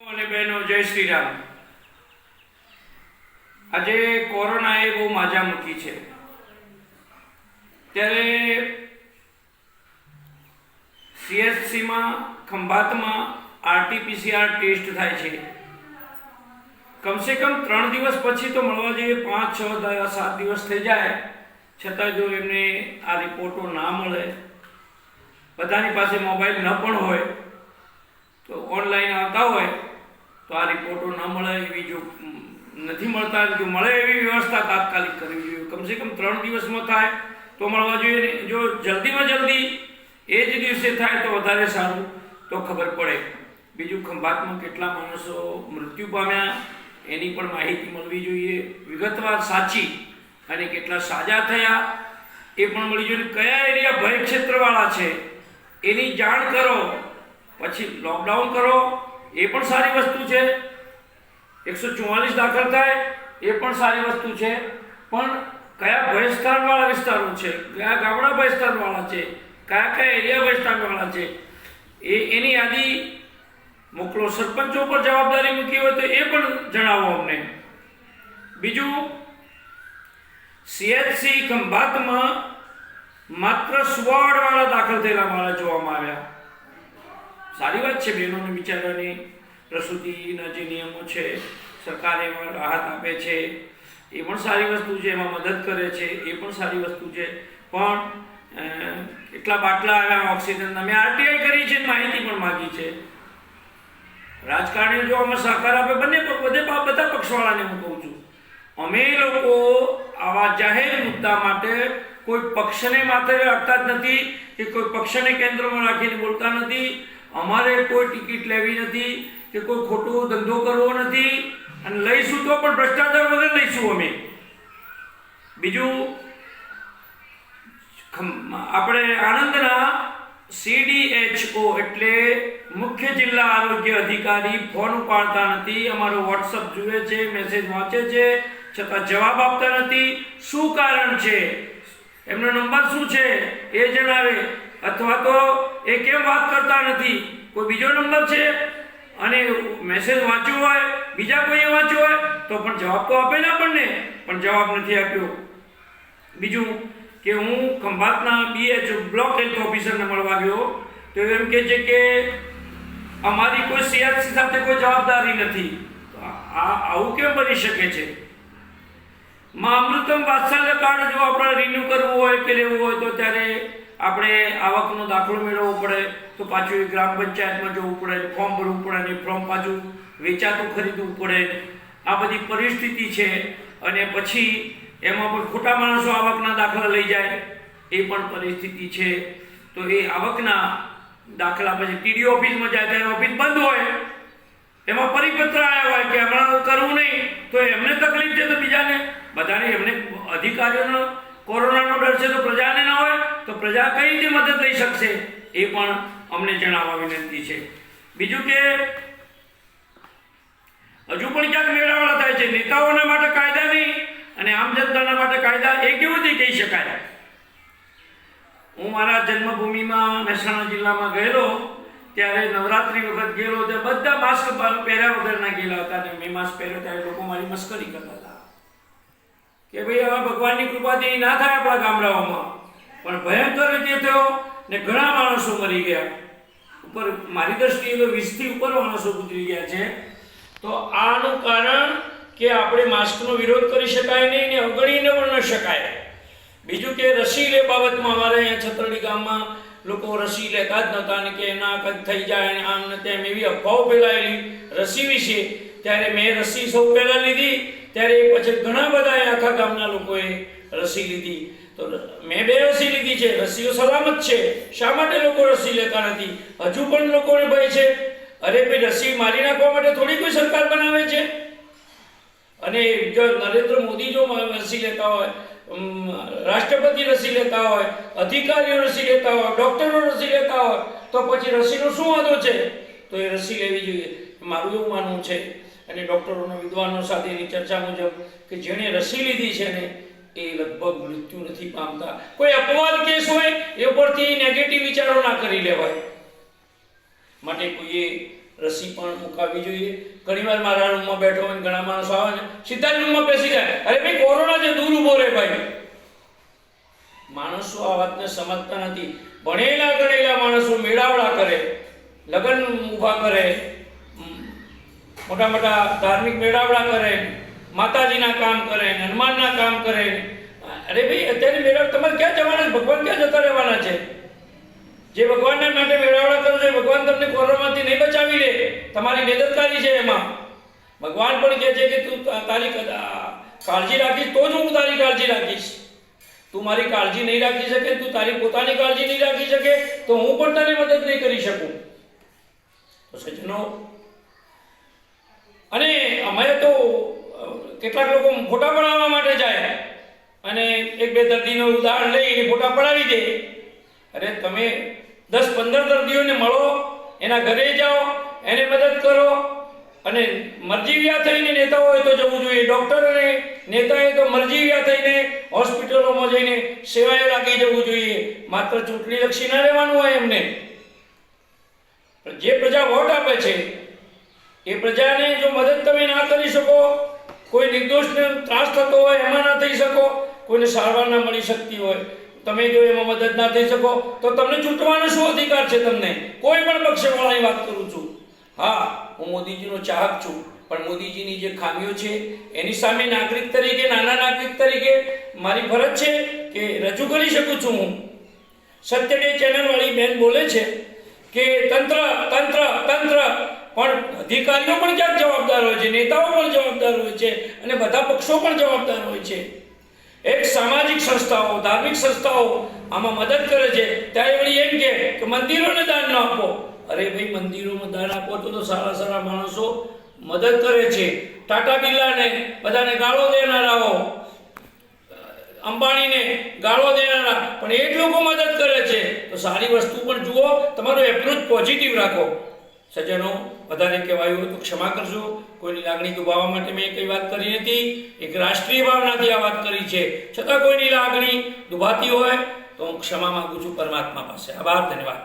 અને બહેનો જય શ્રી રામ। આજે કોરોનાએ બહુ માજા મૂકી છે, ત્યારે સીએચસીમાં ખંભાતમાં આરટીપીસીઆર ટેસ્ટ થાય છે। કમસે કમ 3 દિવસ પછી તો મળવા જોઈએ, 5, 6, 7 દિવસ થઈ જાય, છતાં જો એમને આ રિપોર્ટો ના મળે, બધાની પાસે મોબાઈલ ન પણ હોય તો ઓનલાઈન આવતા હોય તો આ રિપોર્ટો ન મળે, એવી જો નથી મળતા, જો મળે એવી વ્યવસ્થા તાત્કાલિક કરવી જોઈએ। કમસે કમ 3 દિવસમાં થાય તો મળવા જોઈએ। જો જલ્દીમાં જલ્દી એ જ દિવસે થાય તો વધારે સારું, તો ખબર પડે। બીજું, ખંભાતમાં કેટલા માણસો મૃત્યુ પામ્યા એની પણ માહિતી મળવી જોઈએ, વિગતવાર સાચી, અને કેટલા સાજા થયા એ પણ મળી જોઈએ। કયા એરિયા ભય ક્ષેત્રવાળા છે એની જાણ કરો, પછી લોકડાઉન કરો, એ પણ સારી વસ્તુ છે। 144 દાખલ થાય એ પણ સારી વસ્તુ છે, પણ કયા ભયસ્થાનવાળા વિસ્તારો છે, કયા ગામડા ભયસ્થાનવાળા છે, કયા એરિયા ભયસ્થાનવાળા છે, એની યાદી મોકલો। સરપંચો પર જવાબદારી મૂકી હોય તો એ પણ જણાવો અમને। બીજું, સીએચસી ખંભાતમાં માત્ર 16 વાળા દાખલ થયેલા મારા જોવામાં આવ્યા। સારી વાત છે, બહેનોને બિચારાની પ્રસૂતિના જે નિયમો છે સરકાર એમાં રાહત આપે છે, એ પણ સારી વસ્તુ છે, એમાં મદદ કરે છે, એ પણ સારી વસ્તુ છે। પણ કેટલા બાટલા આવ્યા ઓક્સિજનના, મેં આરટીઆઈ કરી છે, માહિતી પણ માગી છે। રાજકારણીઓ જો આમાં સહકાર આપે, બધા પક્ષવાળાને હું કહું છું, અમે લોકો આવા જાહેર મુદ્દા માટે કોઈ પક્ષને માથે રાખતા જ નથી કે કોઈ પક્ષને કેન્દ્રમાં રાખીને બોલતા નથી। અમારે કોઈ ટિકિટ લેવી નથી કે કોઈ ખોટો ધંધો કરવો નથી, અને લઈશું તો પણ ભ્રષ્ટાચાર વગર લઈશું અમે। બીજું, આપણે આણંદના CDHO એટલે મુખ્ય જિલ્લા આરોગ્ય અધિકારી ફોન ઉપાડતા નથી, અમારો વોટ્સઅપ જુએ છે, મેસેજ વાંચે છે, છતાં જવાબ આપતા નથી। શું કારણ છે, એમનો નંબર શું છે એ જણાવે, અથવા તો એ કેમ વાત કરતા નથી, કોઈ બીજો નંબર છે, અને મેસેજ વાંચ્યો હોય, બીજા કોઈએ વાંચ્યો હોય તો પણ જવાબ તો આપે ને આપણને, પણ જવાબ નથી આપ્યો। બીજું કે હું ખંભાતના BH બ્લોક હેલ્થ ઓફિસરને મળવા ગયો તો એમ કહે છે કે અમારી કોઈ સીએચસી સાથે કોઈ જવાબદારી નથી। આવું કેમ બની શકે છે? અમૃતમ વાત્સલ્ય કાર્ડ જો આપણે રિન્યુ કરવું હોય કે લેવું હોય તો ત્યારે આપણે આવકનો દાખલો મેળવવો પડે, તો પાછું એ ગ્રામ પંચાયતમાં જવું પડે, ફોર્મ ભરવું પડે, અને ફોર્મ પાછું વેચાતું ખરીદવું પડે। આ બધી પરિસ્થિતિ છે, અને પછી એમાં પણ ખોટા માણસો આવકના દાખલા લઈ જાય, એ પણ પરિસ્થિતિ છે। તો એ આવકના દાખલા પછી ટીડીઓ ઓફિસમાં જાય ત્યારે ઓફિસ બંધ હોય, એમાં પરિપત્ર આવ્યા હોય કે હમણાં કરવું નહીં, તો એમને તકલીફ છે તો બીજાને, બધાને, એમને અધિકારીઓનો કોરોનાનો ડર છે તો પ્રજાને ના હોય તો પ્રજા કઈ રીતે મદદ લઈ શકશે, એ પણ અમને જણાવવા વિનંતી છે। બીજું કે હજુ પણ ક્યાંક મેળાવડા થાય છે, નેતાઓના માટે કાયદા નહીં અને આમ જનતાના માટે કાયદા, એ કેવું નહીં કહી શકાય। હું મારા જન્મભૂમિમાં મહેસાણા જિલ્લામાં ગયેલો, ત્યારે નવરાત્રી વખત ગયેલો, તે બધા માસ્ક પહેર્યા વગરના ગયેલા હતા, અને મેં માસ્ક પહેર્યો ત્યારે લોકો મારી મસ્કરી કરતા હતા કે ભાઈ હવે ભગવાનની કૃપાથી ના થાય આપણા ગામડાઓમાં, પણ ભયંકર રીતે થયો ને ઘણા માણસો મરી ગયા, ઉપર મારી દ્રષ્ટિએ તો 20 થી ઉપર માણસો ગુજરી ગયા છે। તો આનું કારણ કે આપણે માસ્કનો વિરોધ કરી શકાય નહીં ને અવગણીને પણ ન શકાય। બીજું કે રસી લે બાબતમાં અમારે અહીંયા છતરડી ગામમાં લોકો રસી લેતા જ નહોતા, ને કે એના કંઈક થઈ જાય ને આમ ને તેમ એવી અફવાઓ ફેલાયેલી રસી વિશે। ત્યારે મેં રસી સૌ પહેલાં લીધી, ત્યારે પછી ઘણા બધા આખા ગામના લોકોએ રસી લીધી, તો મેં 2 રસી લીધી છે, રસીઓ સલામત છે, શા માટે લોકો રસી લેતા નથી? હજુ પણ લોકોને ભય છે। અરે ભાઈ, રસી મારી નાખવા માટે થોડી કોઈ સરકાર બનાવે છે? અને જો નરેન્દ્ર મોદી જો રસી લેતા હોય, રાષ્ટ્રપતિ રસી લેતા હોય, અધિકારીઓ રસી લેતા હોય, ડોક્ટરો રસી લેતા હોય, તો પછી રસીનો શું વાંધો છે? તો એ રસી લેવી જોઈએ, મારું એવું માનવું છે। અને ડોક્ટરોના વિદ્વાનો સાથેની ચર્ચા મુજબ કે જેણે રસી લીધી છે ને એ લગભગ મૃત્યુ નથી પામતા। કોઈ અપવાદ કેસ હોય એ પરથી નેગેટિવ વિચારો ના કરી લેવાય। માટે કોઈએ રસી પણ મુકાવવી જોઈએ. ઘણીવાર મારા રૂમમાં બેઠો હોય ઘણા માણસો આવે ને સીધા જ રૂમમાં બેસી જાય, અરે ભાઈ કોરોના છે, દૂર ઊભો રહે ભાઈ. માણસો આ વાતને સમજતા નથી. ભણેલા ગણેલા માણસો મેળાવડા કરે, લગ્ન ઊભા કરે, મોટા મોટા ધાર્મિક મેળાવડા કરે, માતાજીના કામ કરે, હનુમાનના કામ કરે. અરે ભાઈ અત્યારે મેળાવડા તમારે ક્યાં જવાના છે? ભગવાન ક્યાં જતા રહેવાના છે? જે ભગવાનના માટે મેળાવડા કરો છો ભગવાન તમને કોરોનામાંથી નહીં બચાવી લે. તમારી બેદરકારી છે એમાં. ભગવાન પણ કહે છે કે તું તારી કાળજી રાખીશ તો જ હું તારી કાળજી રાખીશ. તું મારી કાળજી નહીં રાખી શકે, તું તારી પોતાની કાળજી નહીં રાખી શકે તો હું પણ તને મદદ નહીં કરી શકું. તો સજ્જનો, અને અમે તો કેટલાક લોકો ફોટા પડાવવા માટે જાય અને એક બે દર્દીનું ઉદાહરણ લઈને ફોટા પડાવી દે. અરે તમે 10-15 દર્દીઓને મળો, એના ઘરે જાઓ, એને મદદ કરો. અને મરજીવ્યા થઈને નેતા હોય તો જવું જોઈએ. ડૉક્ટર અને નેતાએ તો મરજીવ્યા થઈને હોસ્પિટલોમાં જઈને સેવાએ લાગી જવું જોઈએ. માત્ર ચૂંટણીલક્ષી ના રહેવાનું હોય એમને. જે પ્રજા વોટ આપે છે એ પ્રજાને જો મદદ તમે ના કરી શકો, કોઈ નિર્દોષને ત્રાસ થતો હોય એમાં ના થઈ શકો, કોઈને સારવાર ના મળી શકતી હોય, તમે જો એમાં મદદ ના થઈ શકો તો તમને ચૂંટવાનો શું અધિકાર છે? તમને કોઈ પણ પક્ષવાળાની વાત કરું છું. હા, હું મોદીજીનો ચાહક છું, પણ મોદીજીની જે ખામીઓ છે એની સામે નાગરિક તરીકે, નાના નાગરિક તરીકે મારી ફરજ છે કે રજૂ કરી શકું છું. હું સત્ય ડે ચેનલવાળી બેન બોલે છે કે તંત્ર તંત્ર તંત્ર, પણ અધિકારીઓ પણ ક્યાંક જવાબદાર હોય છે, નેતાઓ પણ જવાબદાર હોય છે અને બધા પક્ષો પણ જવાબદાર હોય છે. એક સામાજિક સંસ્થાઓ, ધાર્મિક સંસ્થાઓ આમાં મદદ કરે છે, ત્યારે વળી એમ કે મંદિરોને દાન ન આપો. અરે ભાઈ, મંદિરોમાં દાન આપો તો સારા સારા માણસો મદદ કરે છે. ટાટા બિરલાને બધાને ગાળો દેનારાઓ, અંબાણીને ગાળો દેનારા, પણ એ જ લોકો મદદ કરે છે. તો સારી વસ્તુ પણ જુઓ, તમારો એપ્રોચ પોઝિટિવ રાખો. સજ્જનો, વધારે કહેવાયું હોય તો ક્ષમા કરજો. કોઈની લાગણી દુભાવવા માટે મેં કઈ વાત કરી નથી. એક રાષ્ટ્રીય ભાવનાથી આ વાત કરી છે. છતાં કોઈની લાગણી દુભાતી હોય તો હું ક્ષમા માંગુ છું પરમાત્મા પાસે. આભાર, ધન્યવાદ.